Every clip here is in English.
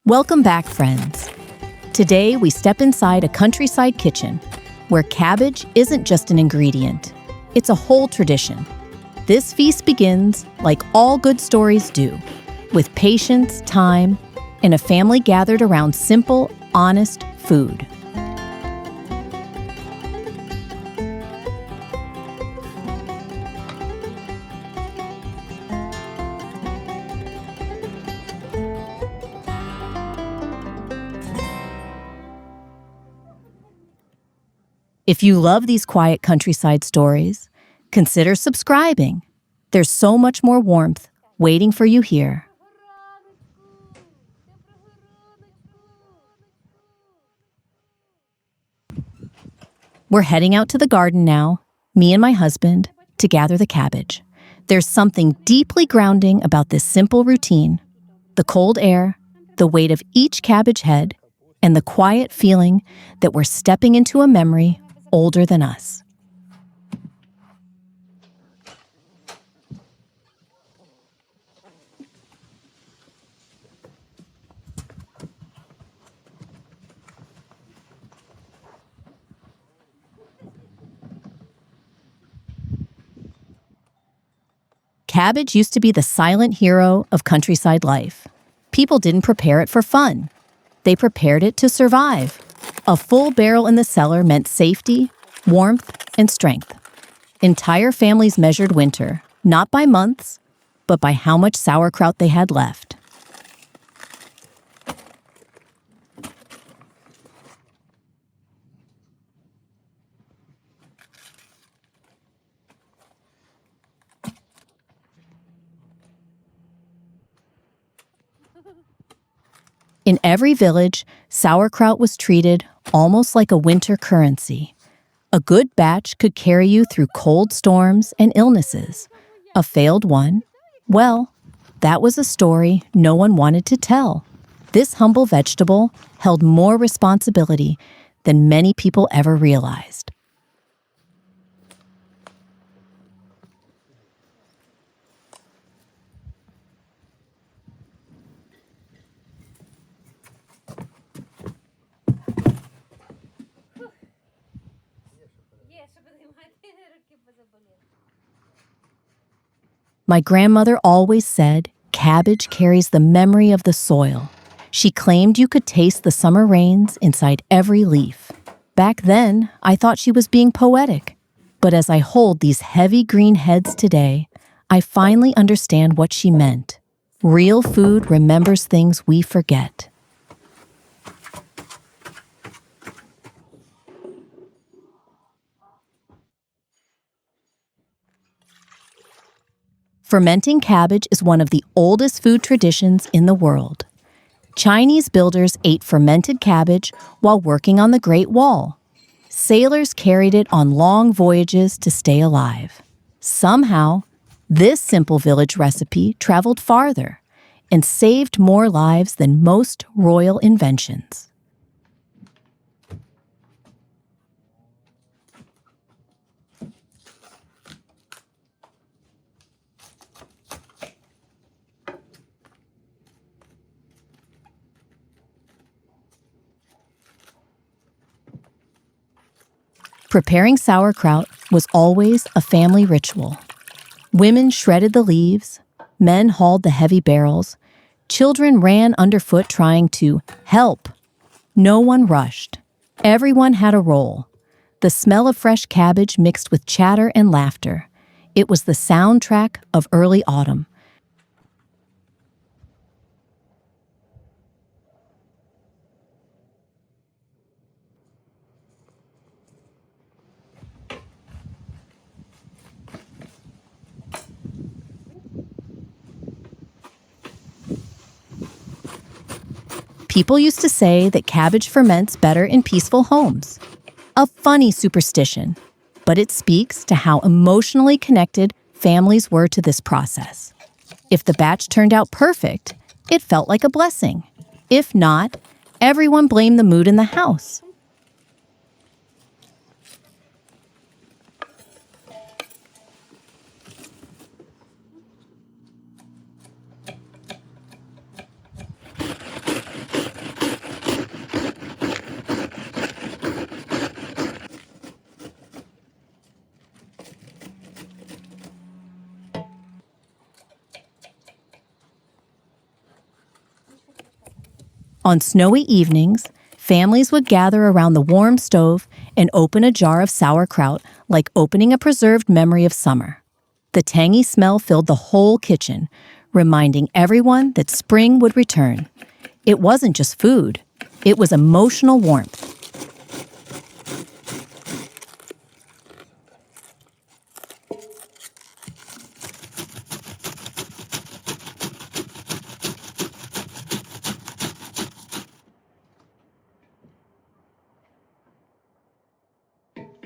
Welcome back, friends. Today, we step inside a countryside kitchen where cabbage isn't just an ingredient, it's a whole tradition. This feast begins, like all good stories do, with patience, time, and a family gathered around simple, honest food. If you love these quiet countryside stories, consider subscribing. There's so much more warmth waiting for you here. We're heading out to the garden now, me and my husband, to gather the cabbage. There's something deeply grounding about this simple routine. The cold air, the weight of each cabbage head, and the quiet feeling that we're stepping into a memory older than us. Cabbage used to be the silent hero of countryside life. People didn't prepare it for fun. They prepared it to survive. A full barrel in the cellar meant safety, warmth, and strength. Entire families measured winter, not by months, but by how much sauerkraut they had left. In every village, sauerkraut was treated almost like a winter currency. A good batch could carry you through cold storms and illnesses. A failed one, well, that was a story no one wanted to tell. This humble vegetable held more responsibility than many people ever realized. My grandmother always said cabbage carries the memory of the soil. She claimed you could taste the summer rains inside every leaf. Back then, I thought she was being poetic. But as I hold these heavy green heads today, I finally understand what she meant. Real food remembers things we forget. Fermenting cabbage is one of the oldest food traditions in the world. Chinese builders ate fermented cabbage while working on the Great Wall. Sailors carried it on long voyages to stay alive. Somehow, this simple village recipe traveled farther and saved more lives than most royal inventions. Preparing sauerkraut was always a family ritual. Women shredded the leaves, men hauled the heavy barrels, children ran underfoot trying to help. No one rushed. Everyone had a role. The smell of fresh cabbage mixed with chatter and laughter. It was the soundtrack of early autumn. People used to say that cabbage ferments better in peaceful homes. A funny superstition, but it speaks to how emotionally connected families were to this process. If the batch turned out perfect, it felt like a blessing. If not, everyone blamed the mood in the house. On snowy evenings, families would gather around the warm stove and open a jar of sauerkraut like opening a preserved memory of summer. The tangy smell filled the whole kitchen, reminding everyone that spring would return. It wasn't just food, it was emotional warmth.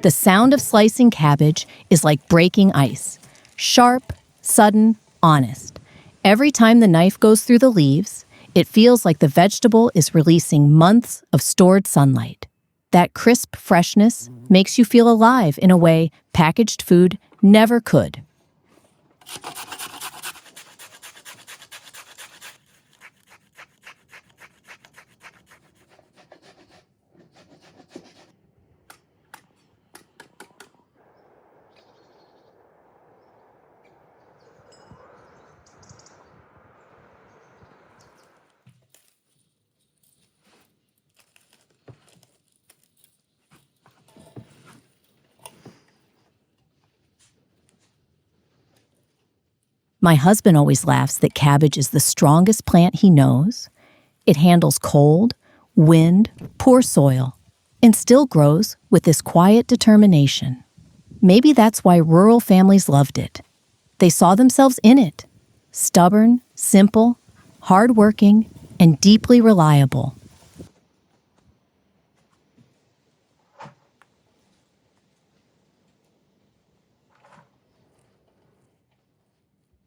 The sound of slicing cabbage is like breaking ice. Sharp, sudden, honest. Every time the knife goes through the leaves, it feels like the vegetable is releasing months of stored sunlight. That crisp freshness makes you feel alive in a way packaged food never could. My husband always laughs that cabbage is the strongest plant he knows. It handles cold, wind, poor soil, and still grows with this quiet determination. Maybe that's why rural families loved it. They saw themselves in it. Stubborn, simple, hardworking, and deeply reliable.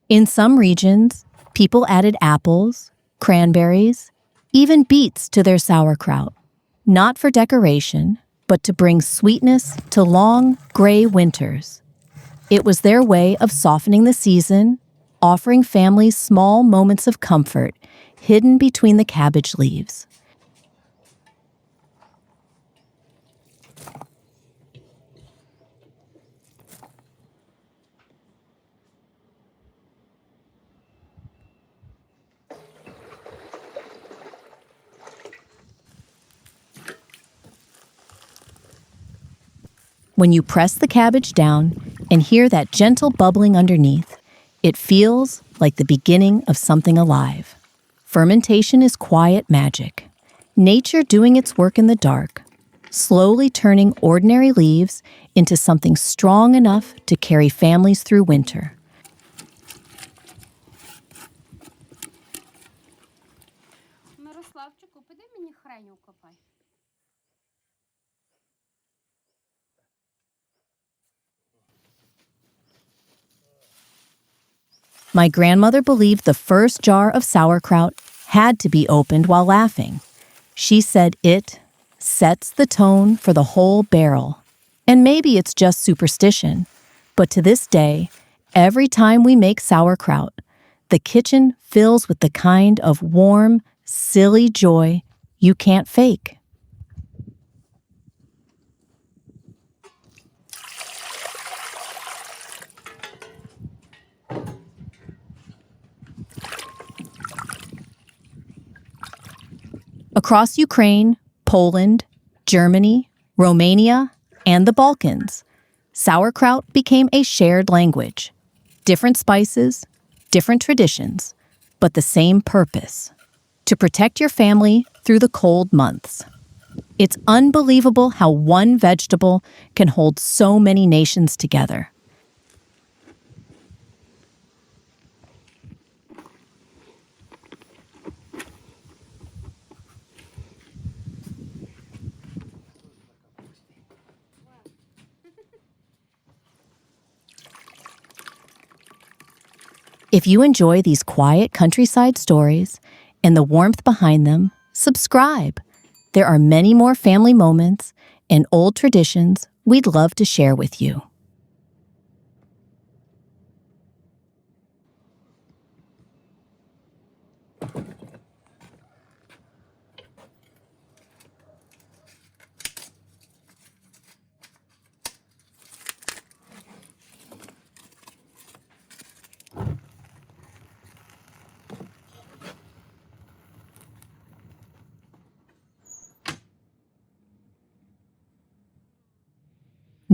In some regions, people added apples, cranberries, even beets to their sauerkraut, not for decoration, but to bring sweetness to long, gray winters. It was their way of softening the season, offering families small moments of comfort hidden between the cabbage leaves. When you press the cabbage down and hear that gentle bubbling underneath, it feels like the beginning of something alive. Fermentation is quiet magic. Nature doing its work in the dark, slowly turning ordinary leaves into something strong enough to carry families through winter. Мирославчику, піди мені хреню копай. My grandmother believed the first jar of sauerkraut had to be opened while laughing. She said it sets the tone for the whole barrel. And maybe it's just superstition, but to this day, every time we make sauerkraut, the kitchen fills with the kind of warm, silly joy you can't fake. Across Ukraine, Poland, Germany, Romania, and the Balkans, sauerkraut became a shared language. Different spices, different traditions, but the same purpose: to protect your family through the cold months. It's unbelievable how one vegetable can hold so many nations together. If you enjoy these quiet countryside stories and the warmth behind them, subscribe. There are many more family moments and old traditions we'd love to share with you.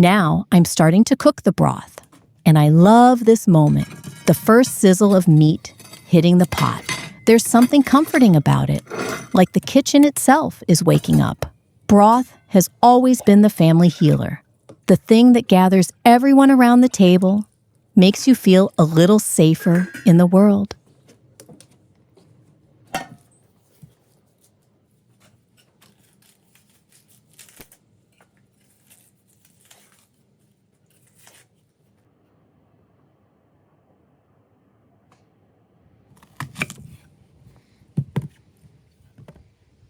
Now I'm starting to cook the broth, and I love this moment, the first sizzle of meat hitting the pot. There's something comforting about it, like the kitchen itself is waking up. Broth has always been the family healer, the thing that gathers everyone around the table, makes you feel a little safer in the world.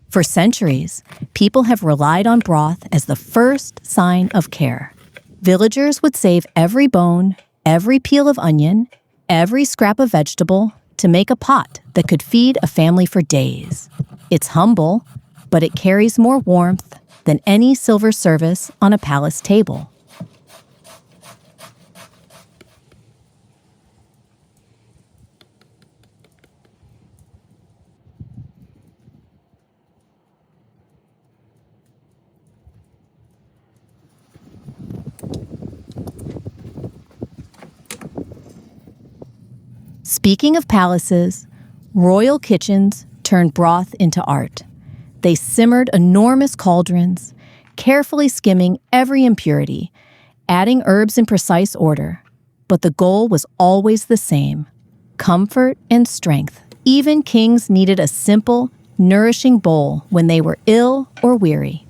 For centuries, people have relied on broth as the first sign of care. Villagers would save every bone, every peel of onion, every scrap of vegetable to make a pot that could feed a family for days. It's humble, but it carries more warmth than any silver service on a palace table. Speaking of palaces, royal kitchens turned broth into art. They simmered enormous cauldrons, carefully skimming every impurity, adding herbs in precise order. But the goal was always the same: comfort and strength. Even kings needed a simple, nourishing bowl when they were ill or weary.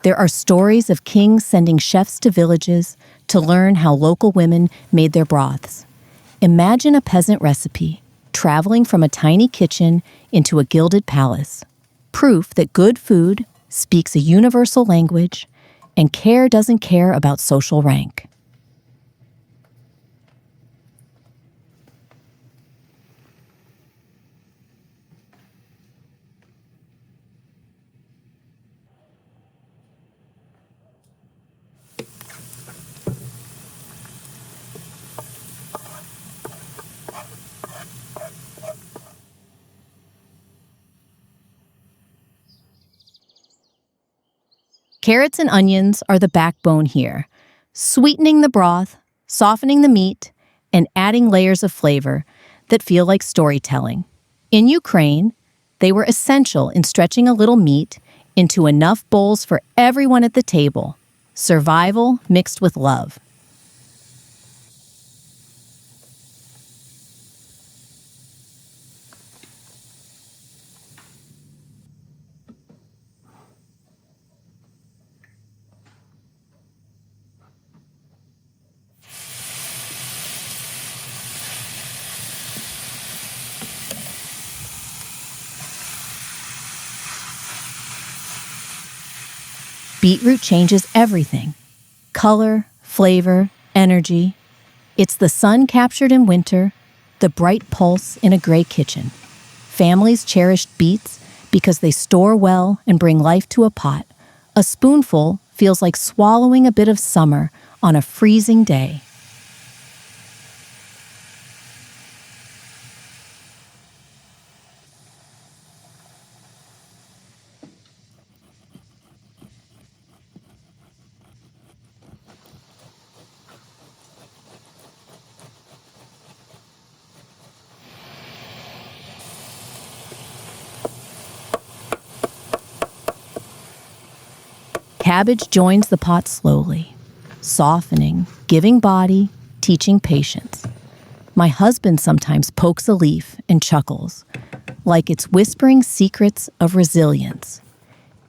There are stories of kings sending chefs to villages to learn how local women made their broths. Imagine a peasant recipe traveling from a tiny kitchen into a gilded palace. Proof that good food speaks a universal language and care doesn't care about social rank. Carrots and onions are the backbone here, sweetening the broth, softening the meat, and adding layers of flavor that feel like storytelling. In Ukraine, they were essential in stretching a little meat into enough bowls for everyone at the table. Survival mixed with love. Beetroot changes everything: color, flavor, energy. It's the sun captured in winter, the bright pulse in a gray kitchen. Families cherished beets because they store well and bring life to a pot. A spoonful feels like swallowing a bit of summer on a freezing day. Cabbage joins the pot slowly, softening, giving body, teaching patience. My husband sometimes pokes a leaf and chuckles, like it's whispering secrets of resilience.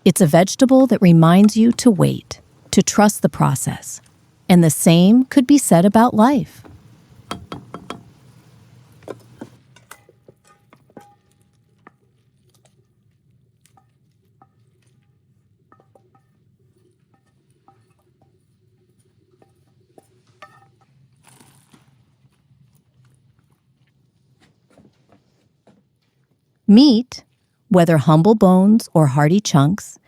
It's a vegetable that reminds you to wait, to trust the process. And the same could be said about life. Meat, whether humble bones or hearty chunks,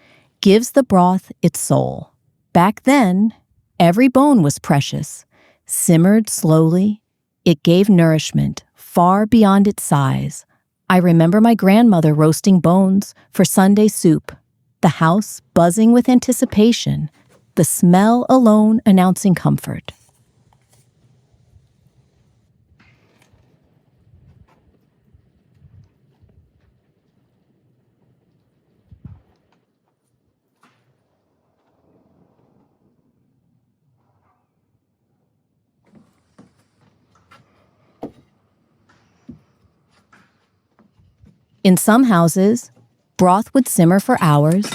gives the broth its soul. Back then, every bone was precious. Simmered slowly, it gave nourishment far beyond its size. I remember my grandmother roasting bones for Sunday soup, the house buzzing with anticipation, the smell alone announcing comfort. In some houses, broth would simmer for hours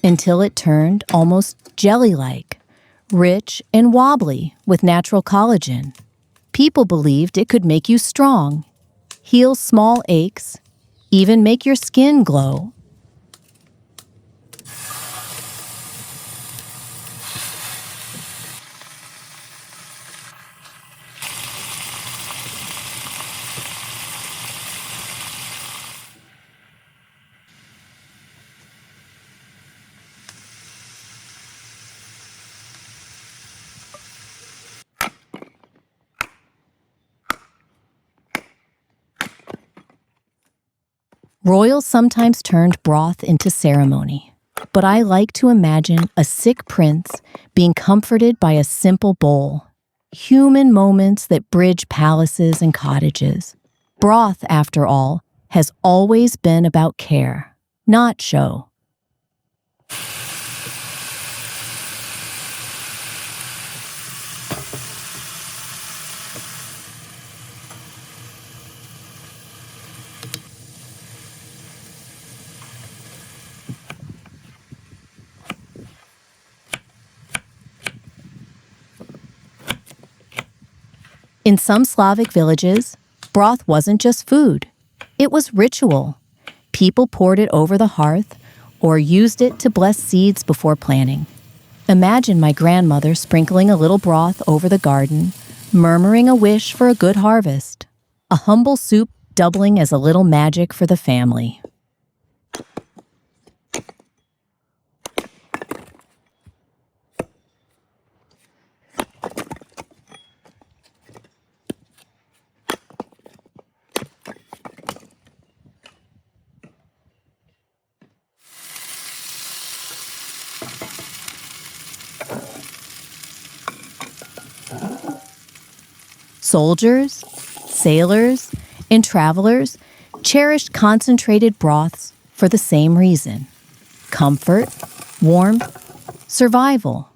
until it turned almost jelly-like, rich and wobbly with natural collagen. People believed it could make you strong, heal small aches, even make your skin glow. Royals sometimes turned broth into ceremony, but I like to imagine a sick prince being comforted by a simple bowl. Human moments that bridge palaces and cottages. Broth, after all, has always been about care, not show. In some Slavic villages, broth wasn't just food. It was ritual. People poured it over the hearth or used it to bless seeds before planting. Imagine my grandmother sprinkling a little broth over the garden, murmuring a wish for a good harvest. A humble soup doubling as a little magic for the family. Soldiers, sailors, and travelers cherished concentrated broths for the same reason. Comfort, warmth, survival.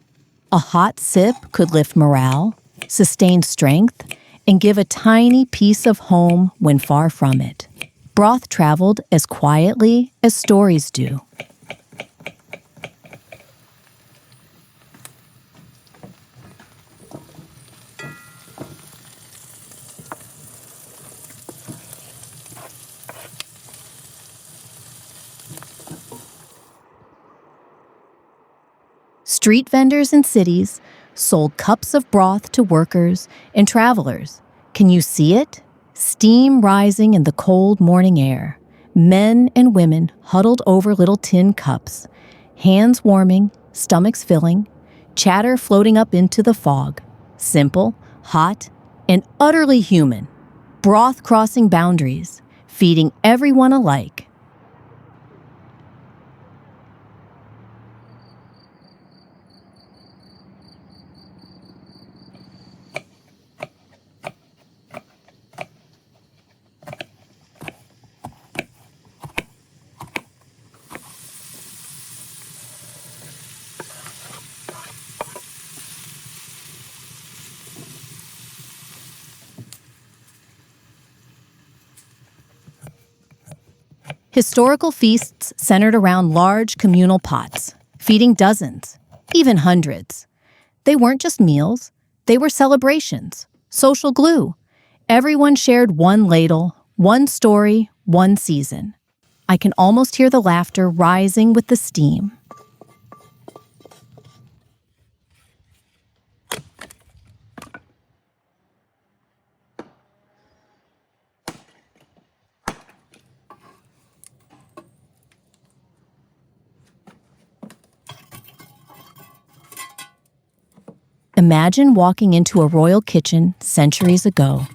A hot sip could lift morale, sustain strength, and give a tiny piece of home when far from it. Broth traveled as quietly as stories do. Street vendors in cities sold cups of broth to workers and travelers. Can you see it? Steam rising in the cold morning air. Men and women huddled over little tin cups, hands warming, stomachs filling, chatter floating up into the fog. Simple, hot, and utterly human. Broth crossing boundaries, feeding everyone alike. Historical feasts centered around large communal pots, feeding dozens, even hundreds. They weren't just meals, they were celebrations, social glue. Everyone shared one ladle, one story, one season. I can almost hear the laughter rising with the steam. Imagine walking into a royal kitchen centuries ago,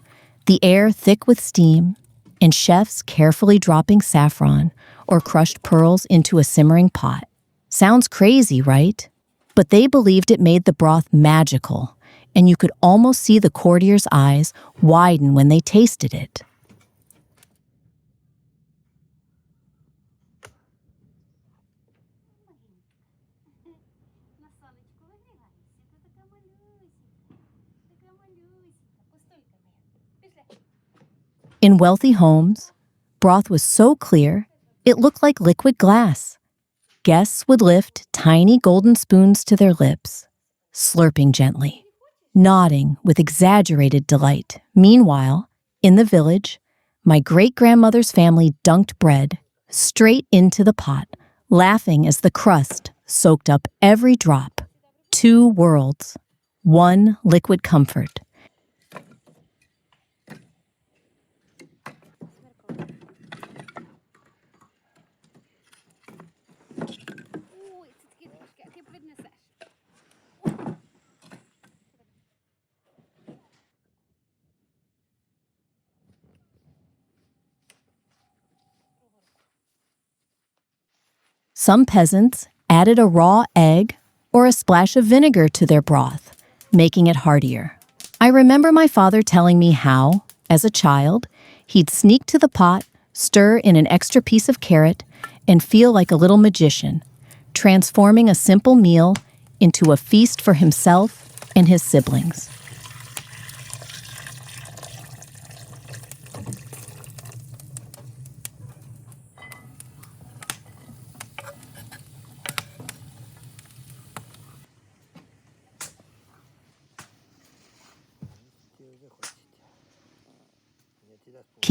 the air thick with steam, and chefs carefully dropping saffron or crushed pearls into a simmering pot. Sounds crazy, right? But they believed it made the broth magical, and you could almost see the courtiers' eyes widen when they tasted it. На сонечку вигрівайся. Ти така малюсінька. Така малюсінька. Постойка моя. Пішли. In wealthy homes, broth was so clear, it looked like liquid glass. Guests would lift tiny golden spoons to their lips, slurping gently, nodding with exaggerated delight. Meanwhile, in the village, my great-grandmother's family dunked bread straight into the pot, laughing as the crust soaked up every drop. Two worlds, one liquid comfort. Ой, це такі трошки, а ти принесеш. Some peasants added a raw egg or a splash of vinegar to their broth, making it heartier. I remember my father telling me how, as a child, he'd sneak to the pot, stir in an extra piece of carrot, and feel like a little magician, transforming a simple meal into a feast for himself and his siblings.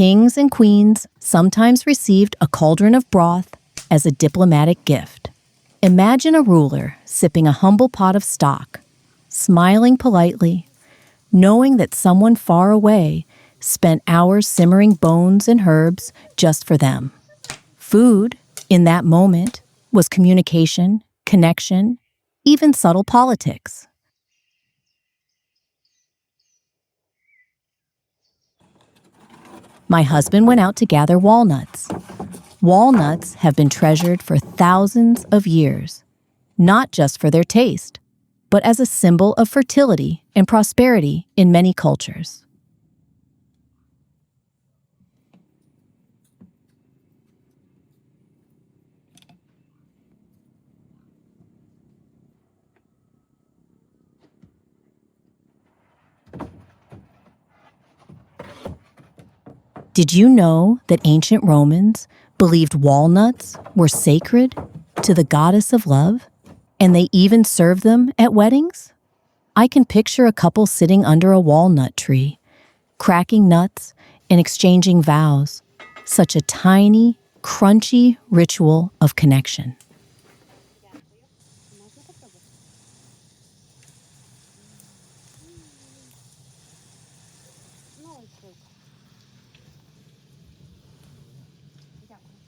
Kings and queens sometimes received a cauldron of broth as a diplomatic gift. Imagine a ruler sipping a humble pot of stock, smiling politely, knowing that someone far away spent hours simmering bones and herbs just for them. Food, in that moment, was communication, connection, even subtle politics. My husband went out to gather walnuts. Walnuts have been treasured for thousands of years, not just for their taste, but as a symbol of fertility and prosperity in many cultures. Did you know that ancient Romans believed walnuts were sacred to the goddess of love, and they even served them at weddings? I can picture a couple sitting under a walnut tree, cracking nuts and exchanging vows. Such a tiny, crunchy ritual of connection. Можна попробувати? Ну, ось тут. Дякую.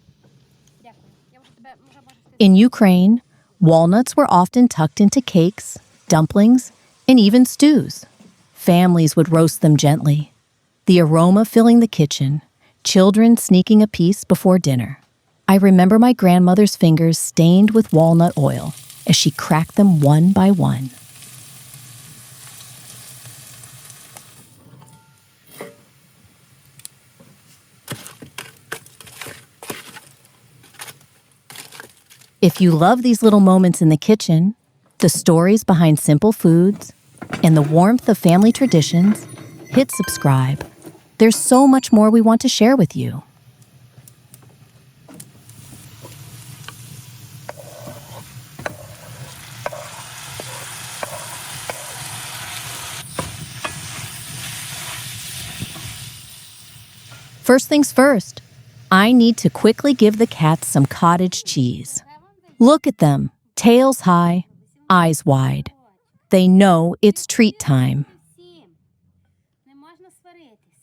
Дякую. Я вже тебе, можеш ти... In Ukraine, walnuts were often tucked into cakes, dumplings, and even stews. Families would roast them gently, the aroma filling the kitchen, children sneaking a piece before dinner. I remember my grandmother's fingers stained with walnut oil as she cracked them one by one. If you love these little moments in the kitchen, the stories behind simple foods, and the warmth of family traditions, hit subscribe. There's so much more we want to share with you. First things first, I need to quickly give the cats some cottage cheese. Look at them, tails high, eyes wide. They know it's treat time. Не можна сваритись.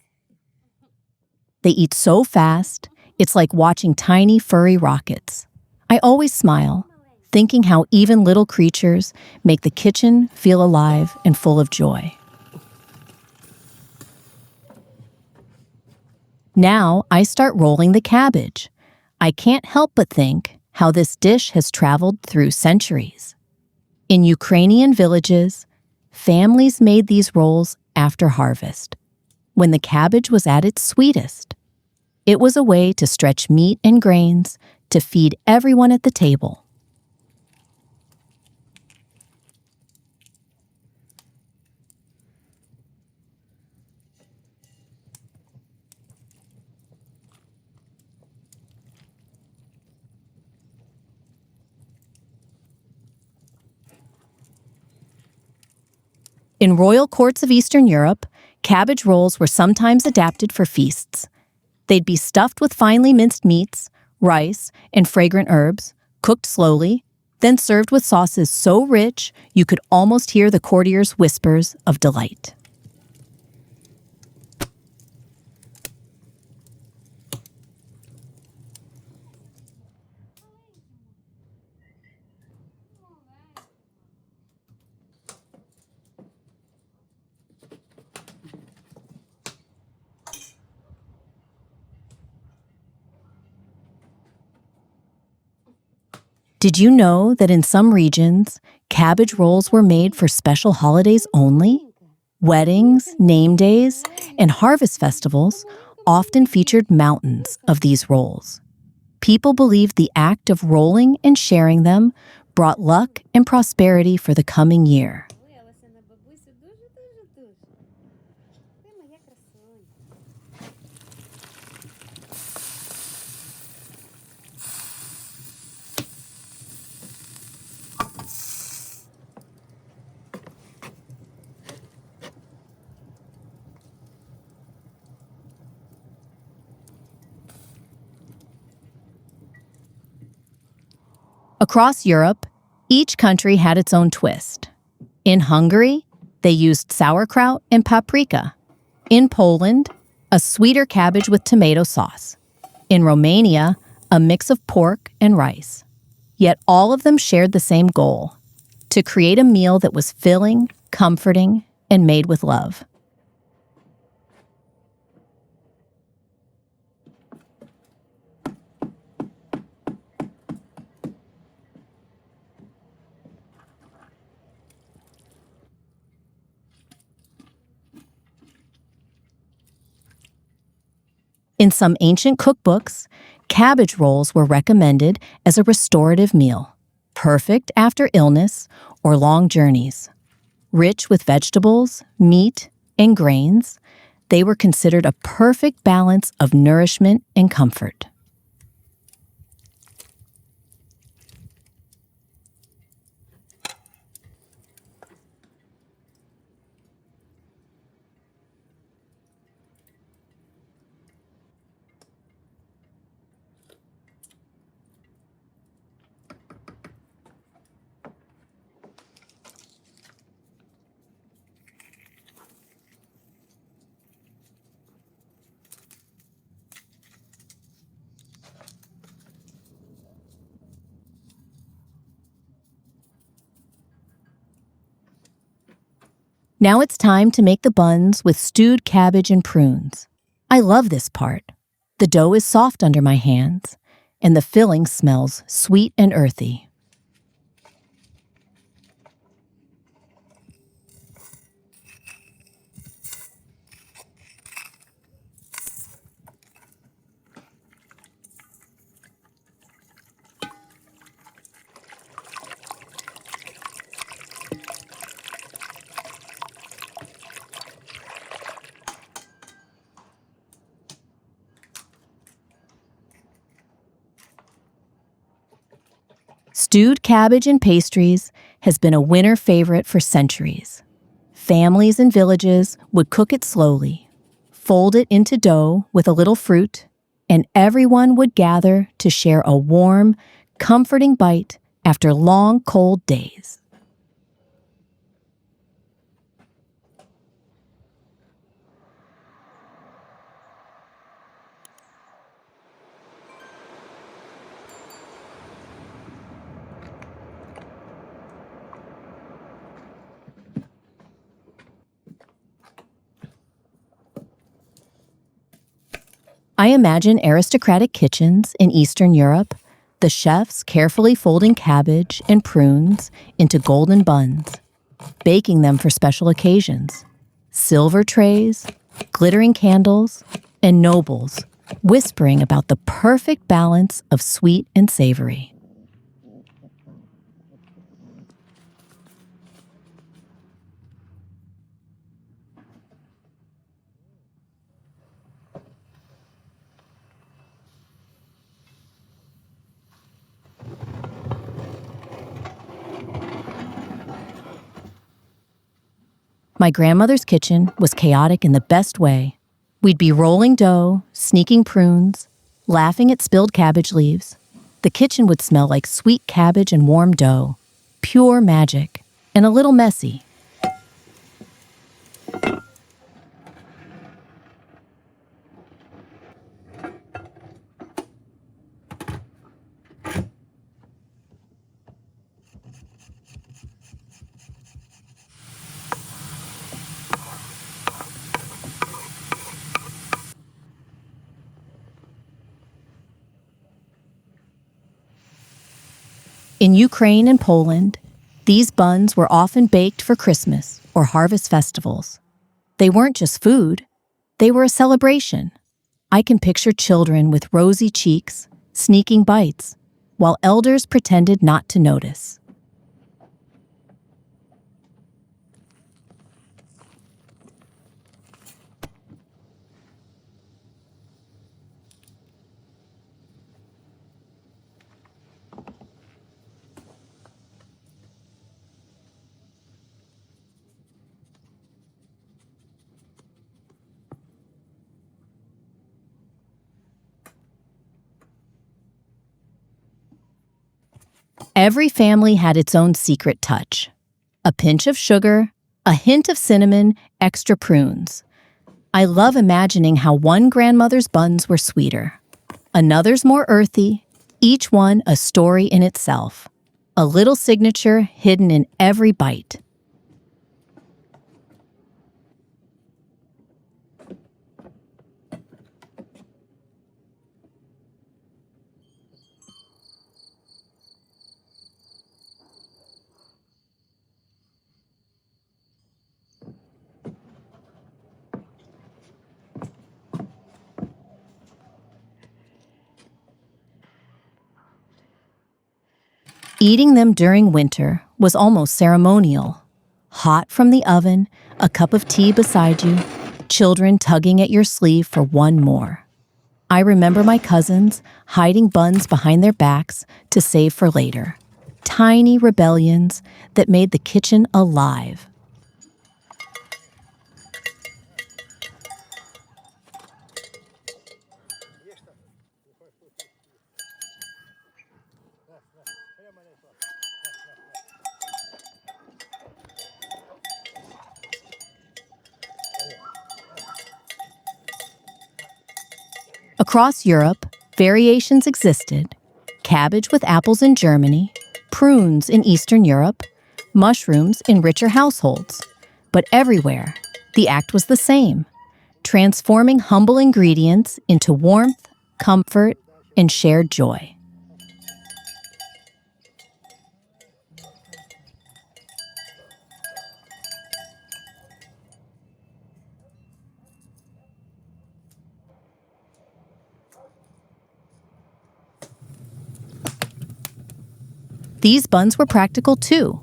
They eat so fast, it's like watching tiny furry rockets. I always smile, thinking how even little creatures make the kitchen feel alive and full of joy. Now I start rolling the cabbage. I can't help but think how this dish has traveled through centuries. In Ukrainian villages, families made these rolls after harvest, when the cabbage was at its sweetest. It was a way to stretch meat and grains to feed everyone at the table. In royal courts of Eastern Europe, cabbage rolls were sometimes adapted for feasts. They'd be stuffed with finely minced meats, rice, and fragrant herbs, cooked slowly, then served with sauces so rich you could almost hear the courtiers' whispers of delight. Did you know that in some regions, cabbage rolls were made for special holidays only? Weddings, name days, and harvest festivals often featured mountains of these rolls. People believed the act of rolling and sharing them brought luck and prosperity for the coming year. Вилася на бабусю дуже-дуже-дуже. Ти моя красуня. Across Europe, each country had its own twist. In Hungary, they used sauerkraut and paprika. In Poland, a sweeter cabbage with tomato sauce. In Romania, a mix of pork and rice. Yet all of them shared the same goal: to create a meal that was filling, comforting, and made with love. In some ancient cookbooks, cabbage rolls were recommended as a restorative meal, perfect after illness or long journeys. Rich with vegetables, meat, and grains, they were considered a perfect balance of nourishment and comfort. Now it's time to make the buns with stewed cabbage and prunes. I love this part. The dough is soft under my hands, and the filling smells sweet and earthy. Stewed cabbage and pastries has been a winter favorite for centuries. Families in villages would cook it slowly, fold it into dough with a little fruit, and everyone would gather to share a warm, comforting bite after long, cold days. I imagine aristocratic kitchens in Eastern Europe, the chefs carefully folding cabbage and prunes into golden buns, baking them for special occasions. Silver trays, glittering candles, and nobles whispering about the perfect balance of sweet and savory. My grandmother's kitchen was chaotic in the best way. We'd be rolling dough, sneaking prunes, laughing at spilled cabbage leaves. The kitchen would smell like sweet cabbage and warm dough, pure magic, and a little messy. In Ukraine and Poland, these buns were often baked for Christmas or harvest festivals. They weren't just food, they were a celebration. I can picture children with rosy cheeks, sneaking bites, while elders pretended not to notice. Every family had its own secret touch. A pinch of sugar, a hint of cinnamon, extra prunes. I love imagining how one grandmother's buns were sweeter, another's more earthy, each one a story in itself. A little signature hidden in every bite. Eating them during winter was almost ceremonial. Hot from the oven, a cup of tea beside you, children tugging at your sleeve for one more. I remember my cousins hiding buns behind their backs to save for later. Tiny rebellions that made the kitchen alive. Across Europe, variations existed. Cabbage with apples in Germany, prunes in Eastern Europe, mushrooms in richer households. But everywhere, the act was the same, transforming humble ingredients into warmth, comfort, and shared joy. These buns were practical too.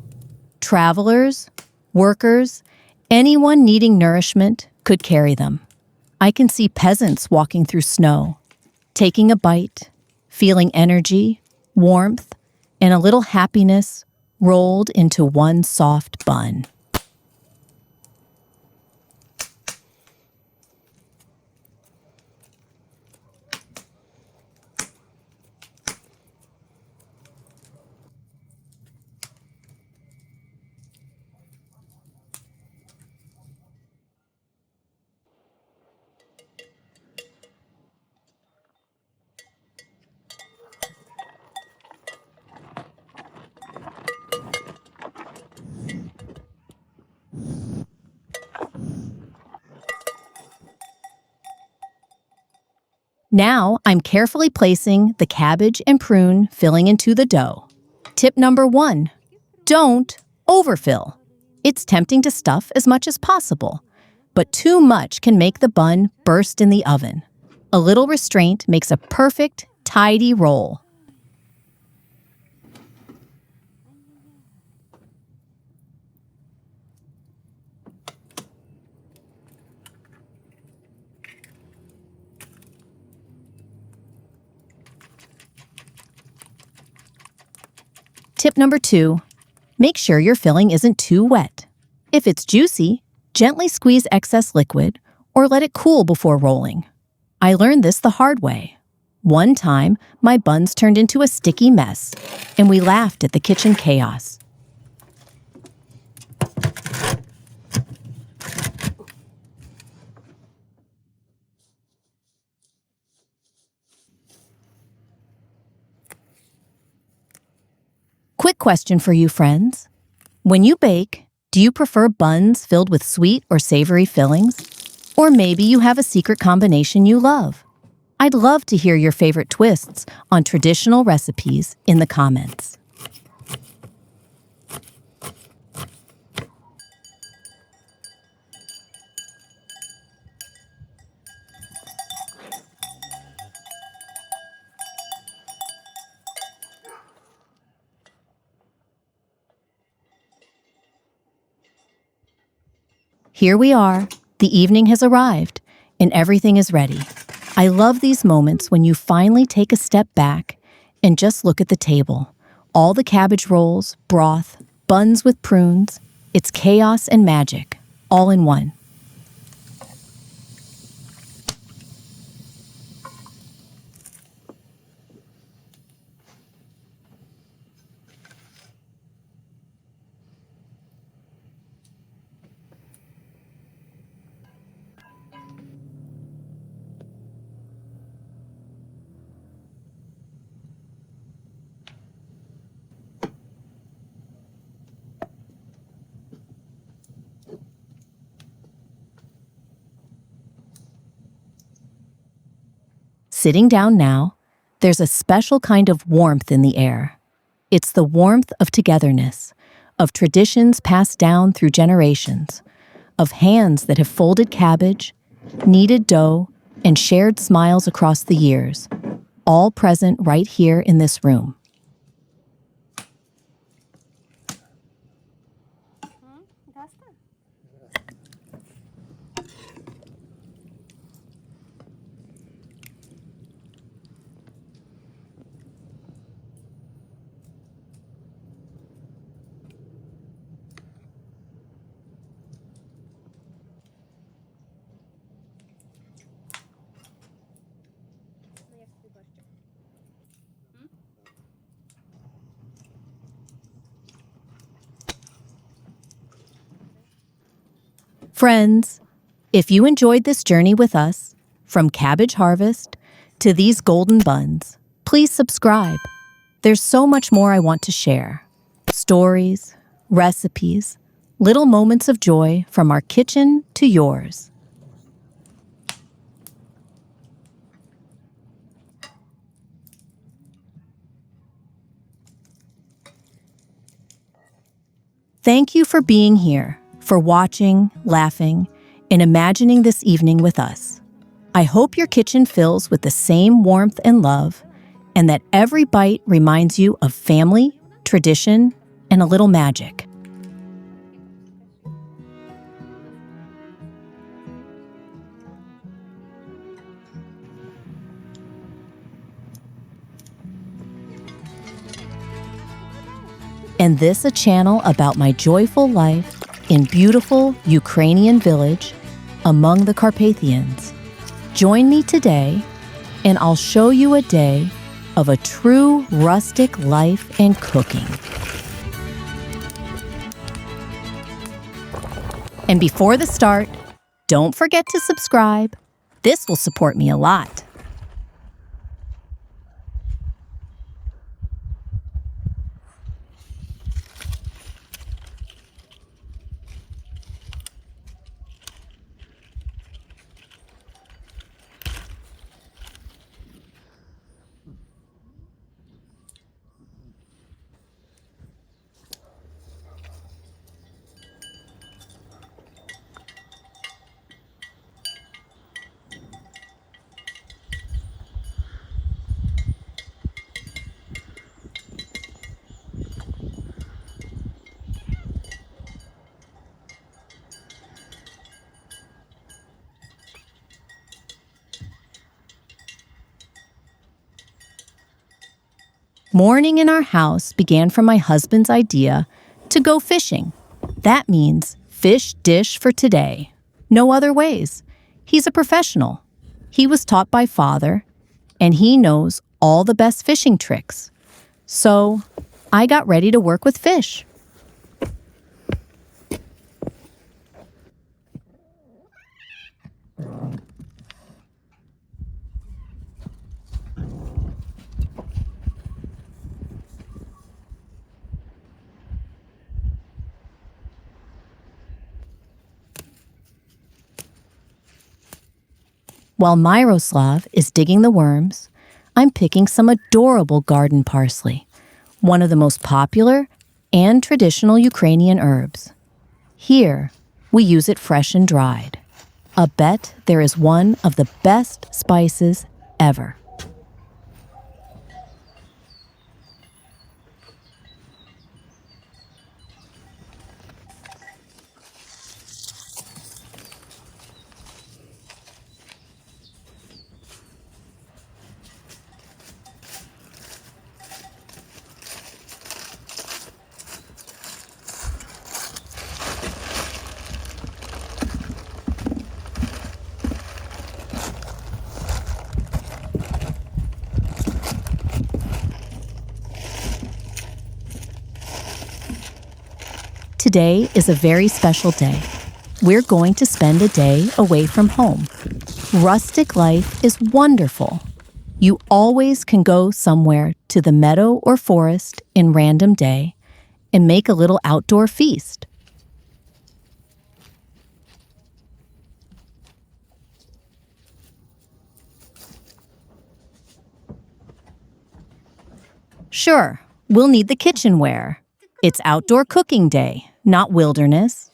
Travelers, workers, anyone needing nourishment could carry them. I can see peasants walking through snow, taking a bite, feeling energy, warmth, and a little happiness rolled into one soft bun. Now I'm carefully placing the cabbage and prune filling into the dough. Tip number 1, don't overfill. It's tempting to stuff as much as possible, but too much can make the bun burst in the oven. A little restraint makes a perfect, tidy roll. Tip number 2, make sure your filling isn't too wet. If it's juicy, gently squeeze excess liquid or let it cool before rolling. I learned this the hard way. One time, my buns turned into a sticky mess, and we laughed at the kitchen chaos. Quick question for you, friends. When you bake, do you prefer buns filled with sweet or savory fillings? Or maybe you have a secret combination you love. I'd love to hear your favorite twists on traditional recipes in the comments. Here we are. The evening has arrived, and everything is ready. I love these moments when you finally take a step back and just look at the table. All the cabbage rolls, broth, buns with prunes. It's chaos and magic, all in one. Sitting down now, there's a special kind of warmth in the air. It's the warmth of togetherness, of traditions passed down through generations, of hands that have folded cabbage, kneaded dough, and shared smiles across the years, all present right here in this room. Gasta. Friends, if you enjoyed this journey with us, from cabbage harvest to these golden buns, please subscribe. There's so much more I want to share. Stories, recipes, little moments of joy from our kitchen to yours. Thank you for being here, for watching, laughing, and imagining this evening with us. I hope your kitchen fills with the same warmth and love, and that every bite reminds you of family, tradition, and a little magic. And this a channel about my joyful life in beautiful Ukrainian village among the Carpathians. Join me today, and I'll show you a day of a true rustic life and cooking. And before the start, don't forget to subscribe. This will support me a lot. Morning in our house began from my husband's idea to go fishing. That means fish dish for today. No other ways. He's a professional. He was taught by father, and he knows all the best fishing tricks. So I got ready to work with fish. While Myroslav is digging the worms, I'm picking some adorable garden parsley, one of the most popular and traditional Ukrainian herbs. Here, we use it fresh and dried. I bet there is one of the best spices ever. Today is a very special day. We're going to spend a day away from home. Rustic life is wonderful. You always can go somewhere to the meadow or forest in random day and make a little outdoor feast. Sure, we'll need the kitchenware. It's outdoor cooking day, not wilderness.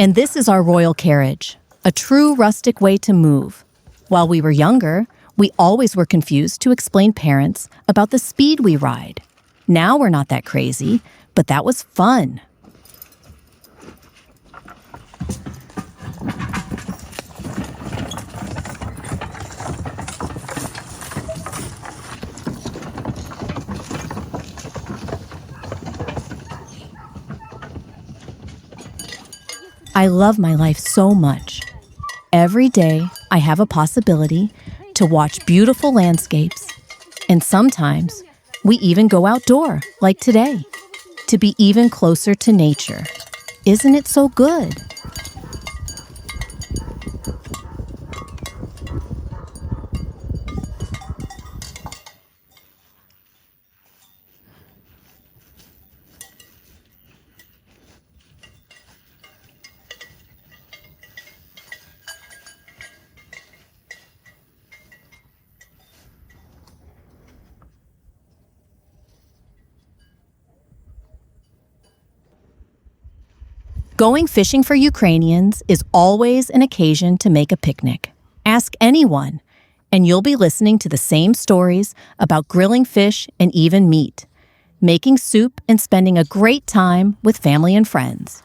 And this is our royal carriage, a true rustic way to move. While we were younger, we always were confused to explain parents about the speed we ride. Now we're not that crazy, but that was fun. I love my life so much. Every day, I have a possibility to watch beautiful landscapes, and sometimes we even go outdoor, like today, to be even closer to nature. Isn't it so good? Going fishing for Ukrainians is always an occasion to make a picnic. Ask anyone, and you'll be listening to the same stories about grilling fish and even meat, making soup and spending a great time with family and friends.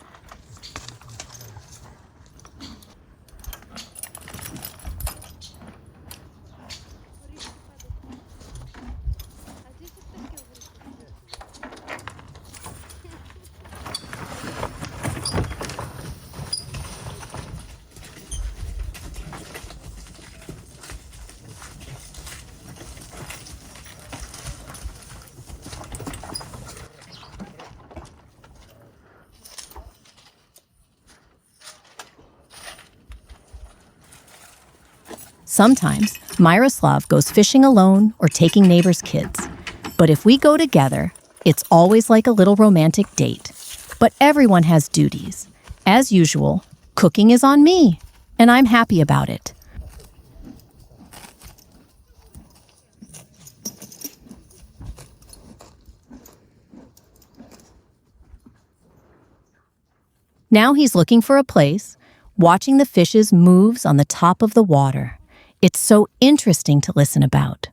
Sometimes, Myroslav goes fishing alone or taking neighbors' kids. But if we go together, it's always like a little romantic date. But everyone has duties. As usual, cooking is on me, and I'm happy about it. Now he's looking for a place, watching the fishes' moves on the top of the water. It's so interesting to listen about.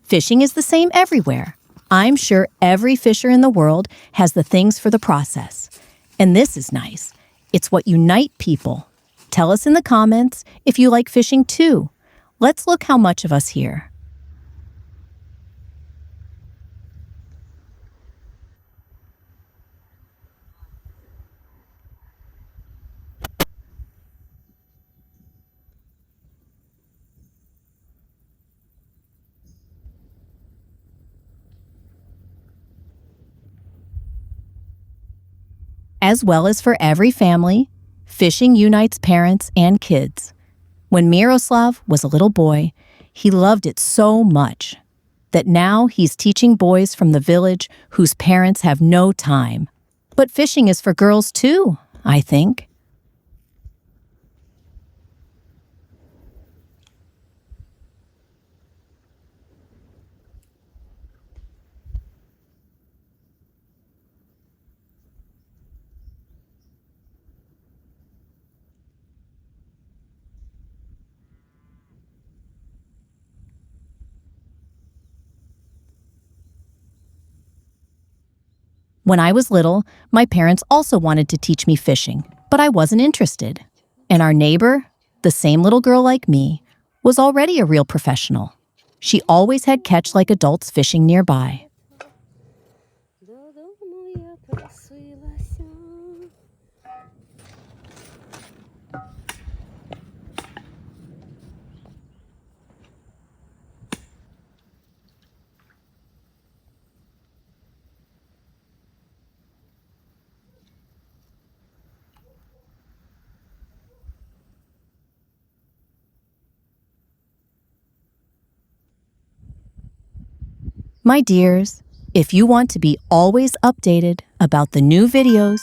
Fishing is the same everywhere. I'm sure every fisher in the world has the things for the process. And this is nice. It's what unites people. Tell us in the comments if you like fishing too. Let's look how much of us here. As well as for every family, fishing unites parents and kids. When Miroslav was a little boy, he loved it so much that now he's teaching boys from the village whose parents have no time. But fishing is for girls too, I think. When I was little, my parents also wanted to teach me fishing, but I wasn't interested. And our neighbor, the same little girl like me, was already a real professional. She always had catch like adults fishing nearby. My dears, if you want to be always updated about the new videos,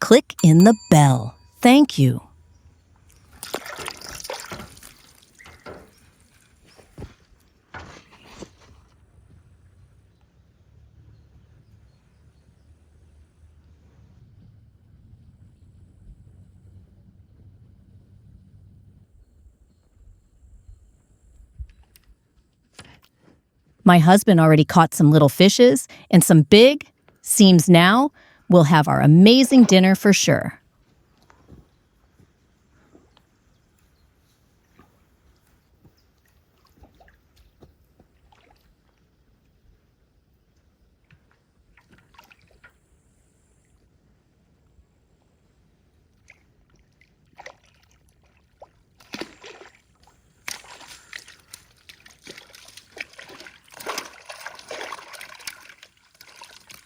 click in the bell. Thank you. My husband already caught some little fishes and some big. Seems now we'll have our amazing dinner for sure.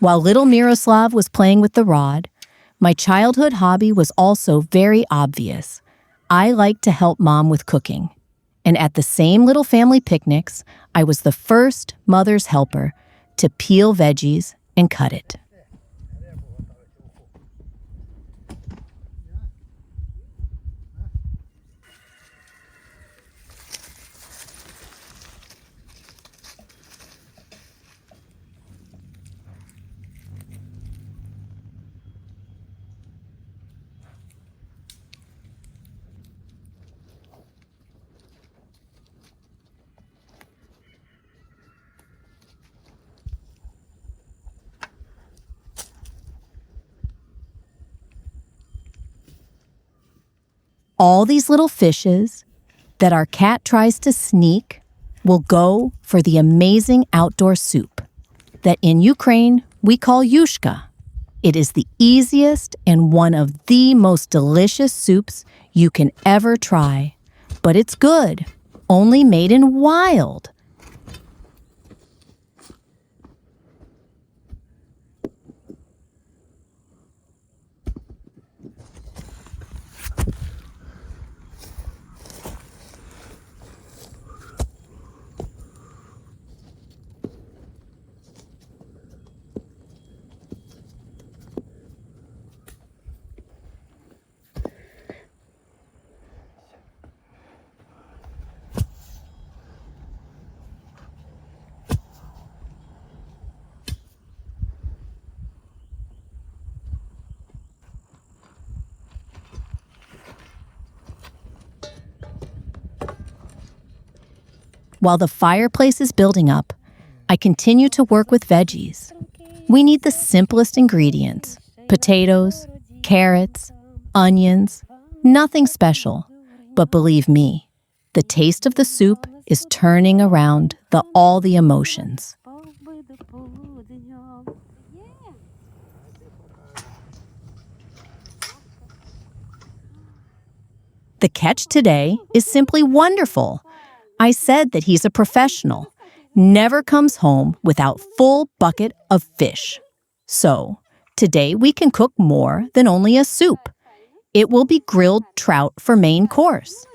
While little Miroslav was playing with the rod, my childhood hobby was also very obvious. I liked to help Mom with cooking. And at the same little family picnics, I was the first mother's helper to peel veggies and cut it. All these little fishes that our cat tries to sneak will go for the amazing outdoor soup that in Ukraine we call yushka. It is the easiest and one of the most delicious soups you can ever try, but it's good, only made in wild. While the fireplace is building up, I continue to work with veggies. We need the simplest ingredients: potatoes, carrots, onions, nothing special. But believe me, the taste of the soup is turning around all the emotions. The catch today is simply wonderful. I said that he's a professional, never comes home without full bucket of fish. So, today we can cook more than only a soup. It will be grilled trout for main course.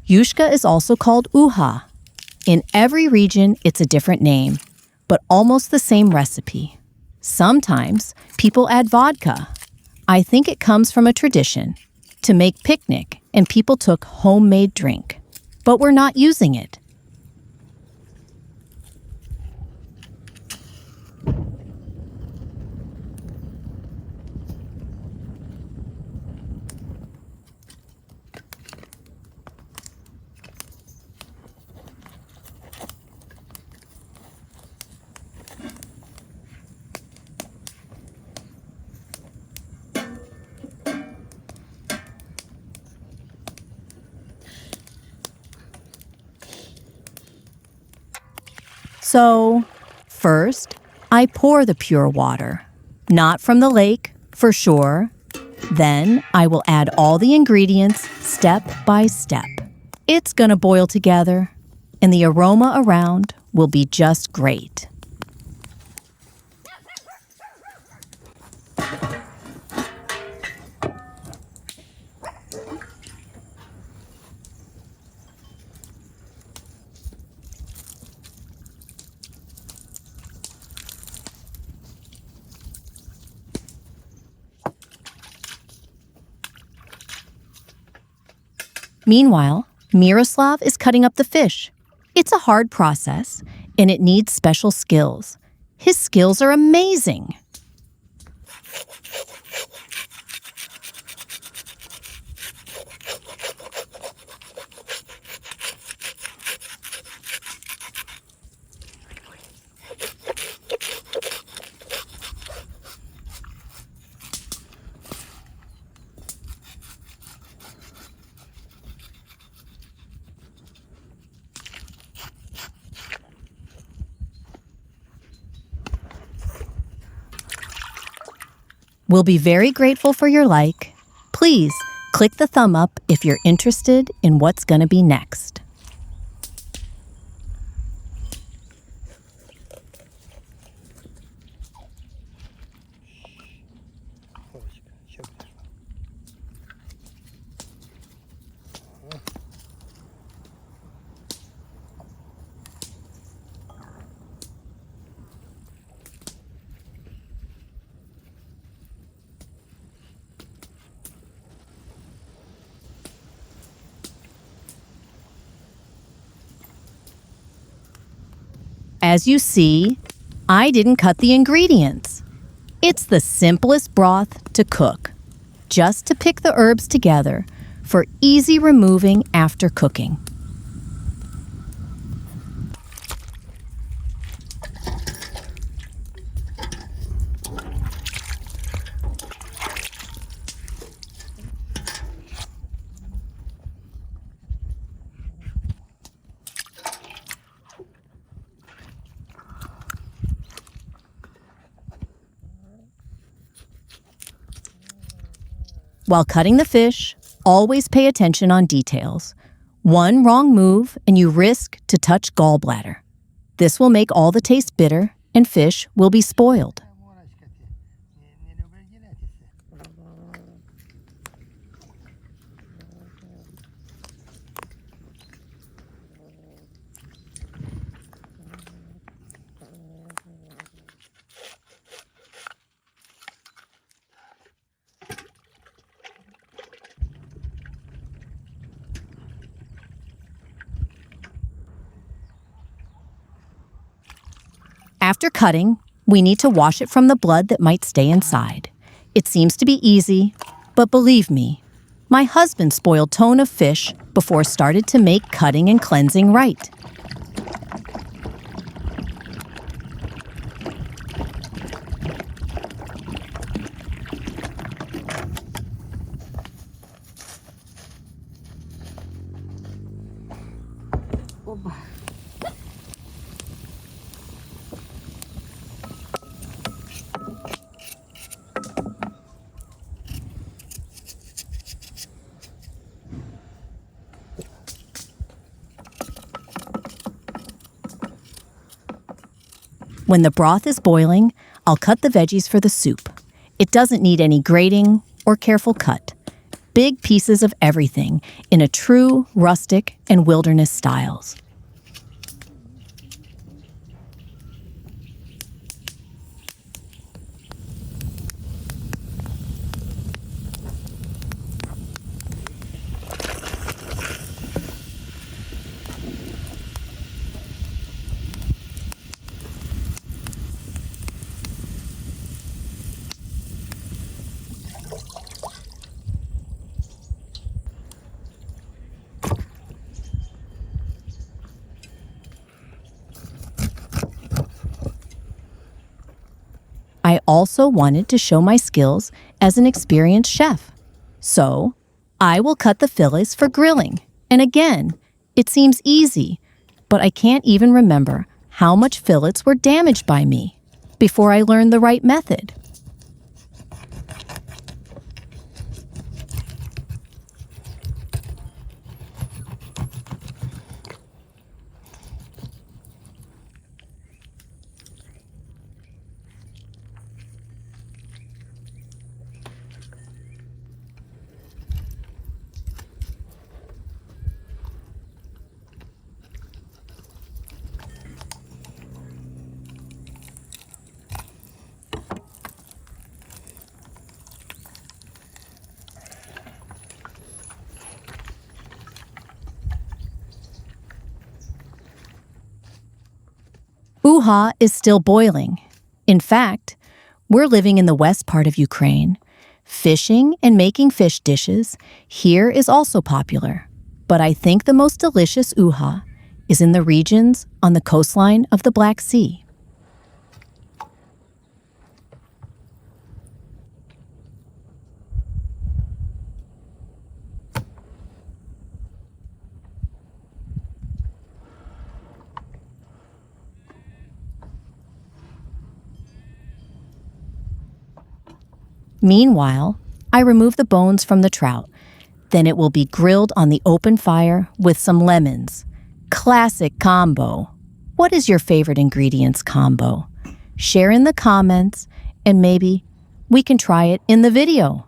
Yushka is also called uha. In every region, it's a different name, but almost the same recipe. Sometimes people add vodka. I think it comes from a tradition to make picnic, and people took homemade drink. But we're not using it. So, first, I pour the pure water. Not from the lake, for sure. Then, I will add all the ingredients step by step. It's gonna boil together, and the aroma around will be just great. Meanwhile, Miroslav is cutting up the fish. It's a hard process, and it needs special skills. His skills are amazing. We'll be very grateful for your like. Please click the thumb up if you're interested in what's going to be next. As you see, I didn't cut the ingredients. It's the simplest broth to cook, just to pick the herbs together for easy removing after cooking. While cutting the fish, always pay attention on details. One wrong move and you risk to touch gallbladder. This will make all the taste bitter and fish will be spoiled. After cutting, we need to wash it from the blood that might stay inside. It seems to be easy, but believe me, my husband spoiled tone of fish before started to make cutting and cleansing right. When the broth is boiling, I'll cut the veggies for the soup. It doesn't need any grating or careful cut. Big pieces of everything in a true rustic and wilderness styles. I also wanted to show my skills as an experienced chef. So, I will cut the fillets for grilling. And again, it seems easy, but I can't even remember how much fillets were damaged by me before I learned the right method. Uha is still boiling. In fact, we're living in the west part of Ukraine. Fishing and making fish dishes here is also popular. But I think the most delicious uha is in the regions on the coastline of the Black Sea. Meanwhile, I remove the bones from the trout. Then it will be grilled on the open fire with some lemons. Classic combo. What is your favorite ingredients combo? Share in the comments, and maybe we can try it in the video.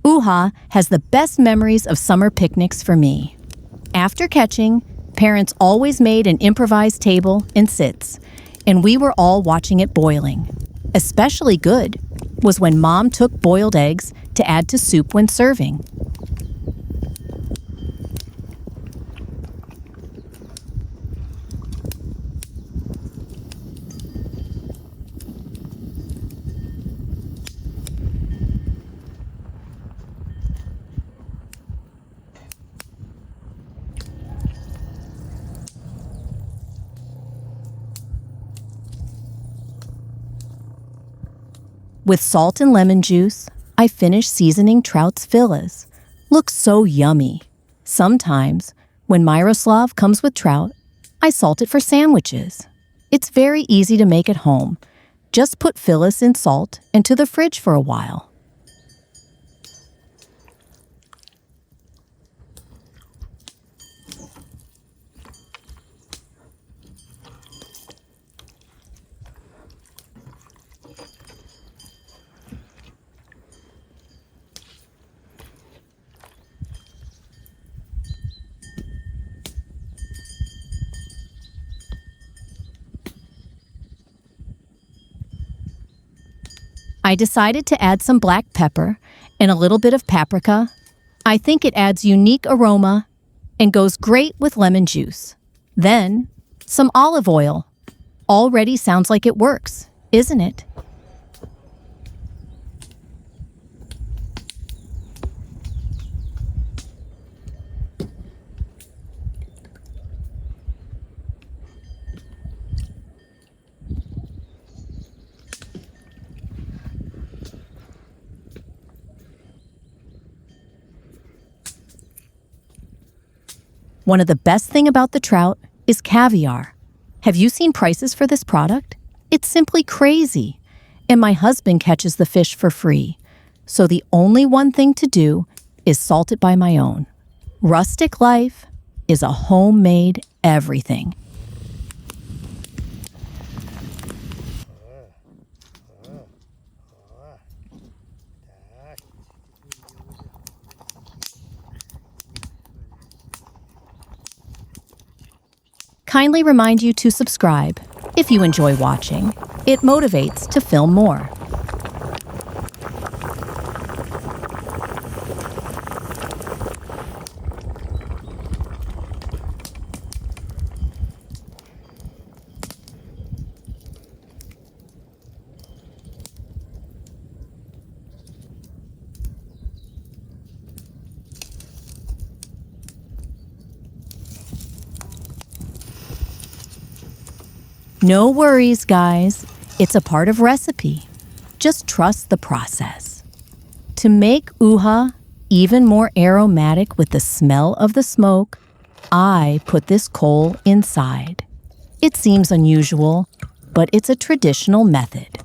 Uha has the best memories of summer picnics for me. After catching, parents always made an improvised table and sits, and we were all watching it boiling. Especially good was when Mom took boiled eggs to add to soup when serving. With salt and lemon juice, I finish seasoning Trout's fillets. Looks so yummy. Sometimes, when Miroslav comes with trout, I salt it for sandwiches. It's very easy to make at home. Just put fillets in salt and to the fridge for a while. I decided to add some black pepper and a little bit of paprika. I think it adds unique aroma and goes great with lemon juice. Then, some olive oil. Already sounds like it works, isn't it? One of the best things about the trout is caviar. Have you seen prices for this product? It's simply crazy. And my husband catches the fish for free. So the only one thing to do is salt it by my own. Rustic life is a homemade everything. Kindly remind you to subscribe if you enjoy watching. It motivates to film more. No worries, guys. It's a part of recipe. Just trust the process. To make uha even more aromatic with the smell of the smoke, I put this coal inside. It seems unusual, but it's a traditional method.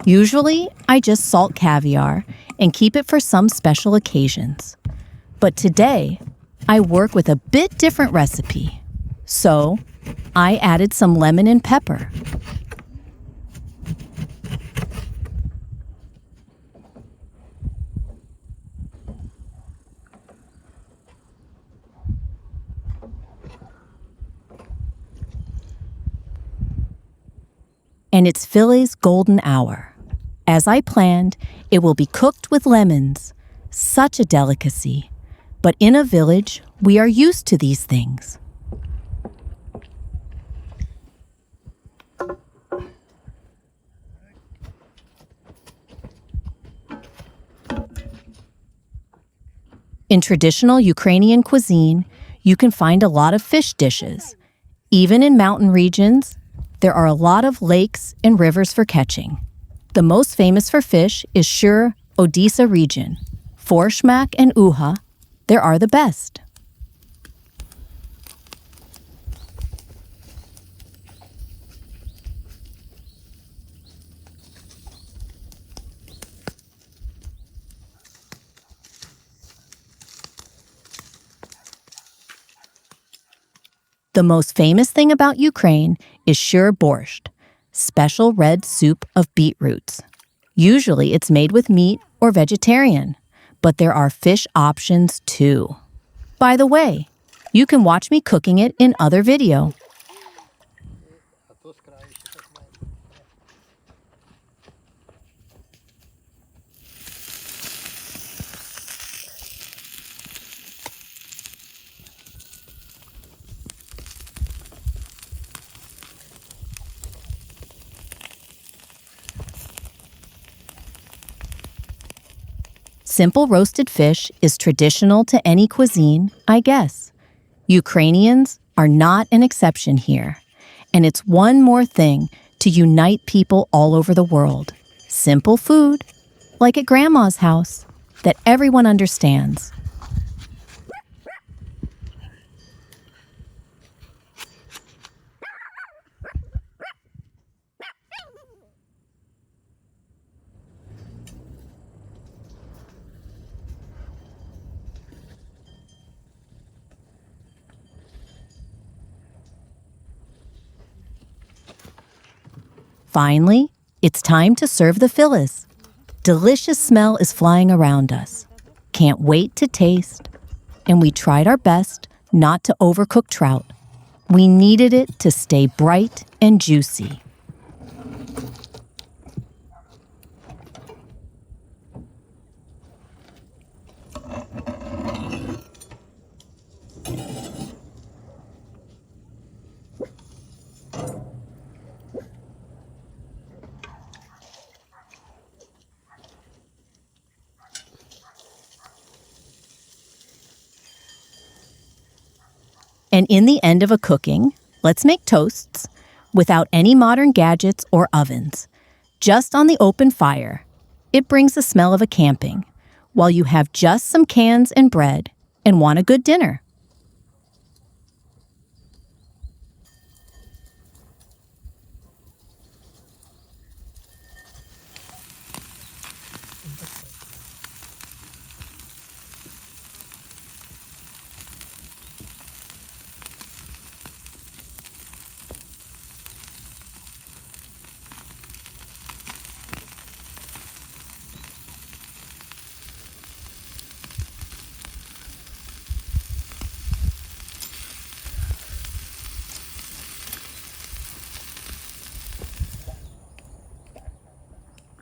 Usually, I just salt caviar and keep it for some special occasions. But today, I work with a bit different recipe. So, I added some lemon and pepper. And it's fillets' golden hour. As I planned, it will be cooked with lemons. Such a delicacy. But in a village, we are used to these things. In traditional Ukrainian cuisine, you can find a lot of fish dishes. Even in mountain regions, there are a lot of lakes and rivers for catching. The most famous for fish is sure Odessa region. Forshmak and uha, there are the best. The most famous thing about Ukraine is sure borscht, special red soup of beetroots. Usually it's made with meat or vegetarian, but there are fish options too. By the way, you can watch me cooking it in other video. Simple roasted fish is traditional to any cuisine, I guess. Ukrainians are not an exception here. And it's one more thing to unite people all over the world. Simple food, like at Grandma's house, that everyone understands. Finally, it's time to serve the fillets. Delicious smell is flying around us. Can't wait to taste. And we tried our best not to overcook trout. We needed it to stay bright and juicy. And in the end of a cooking, let's make toasts without any modern gadgets or ovens, just on the open fire. It brings the smell of a camping, while you have just some cans and bread and want a good dinner.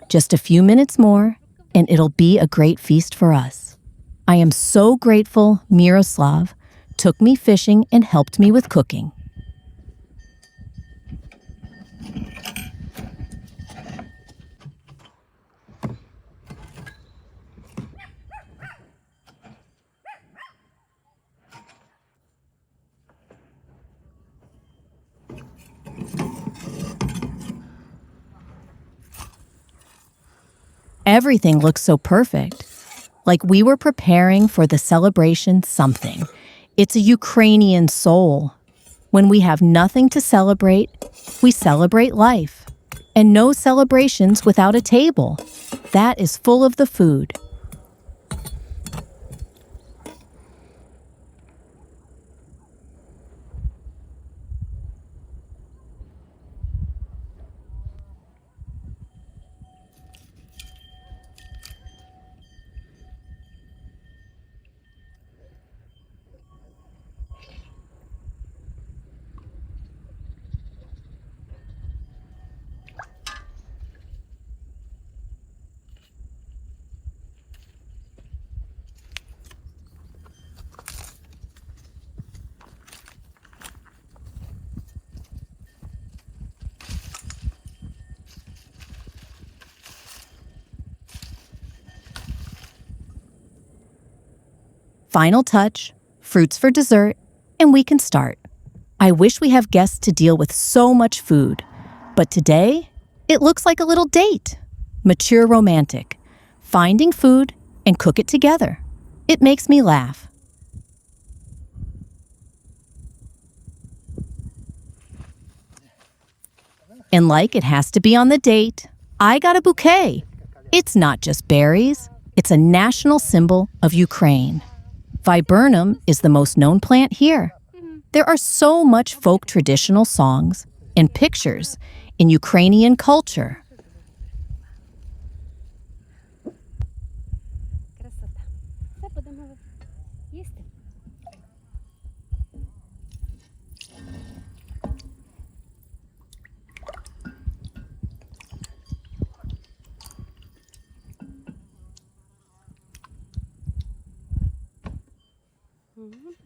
Just a few minutes more, and it'll be a great feast for us. I am so grateful Miroslav took me fishing and helped me with cooking. Everything looks so perfect, like we were preparing for the celebration something. It's a Ukrainian soul. When we have nothing to celebrate, we celebrate life. And no celebrations without a table. That is full of the food. Final touch, fruits for dessert, and we can start. I wish we have guests to deal with so much food, but today, it looks like a little date. Mature romantic, finding food and cook it together. It makes me laugh. And like it has to be on the date, I got a bouquet. It's not just berries, it's a national symbol of Ukraine. Viburnum is the most known plant here. There are so much folk traditional songs and pictures in Ukrainian culture. Красота. Все будемо їсти.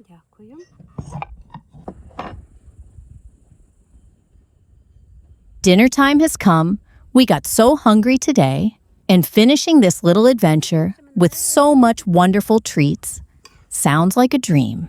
Дякую. Dinner time has come. We got so hungry today, and finishing this little adventure with so much wonderful treats sounds like a dream.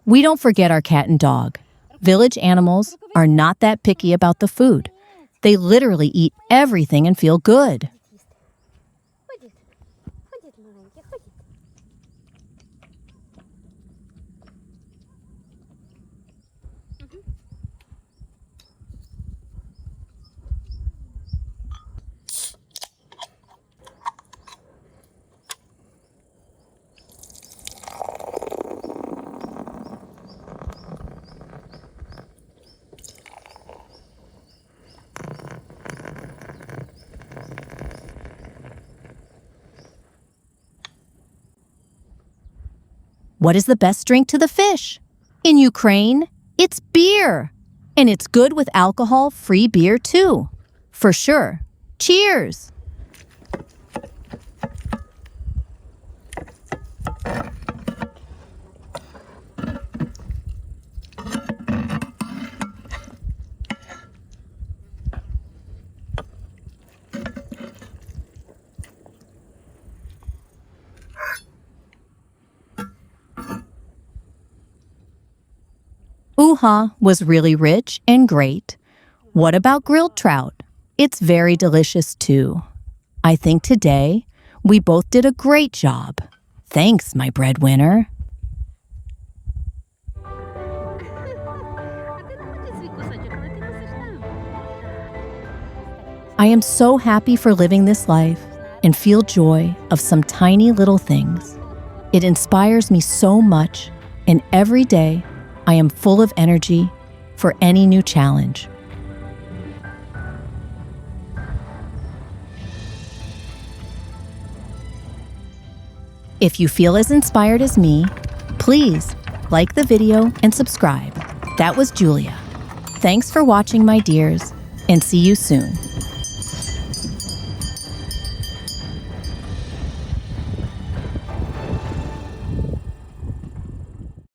We don't forget our cat and dog. Village animals are not that picky about the food. They literally eat everything and feel good. What is the best drink to the fish? In Ukraine, it's beer. And it's good with alcohol-free beer too. For sure. Cheers! Uha was really rich and great. What about grilled trout? It's very delicious too. I think today we both did a great job. Thanks, my breadwinner. А ти не хочеш свій кусочок, але ти мусиш нам. I am so happy for living this life and feel joy of some tiny little things. It inspires me so much, and every day I am full of energy for any new challenge. If you feel as inspired as me, please like the video and subscribe. That was Julia. Thanks for watching, my dears, and see you soon.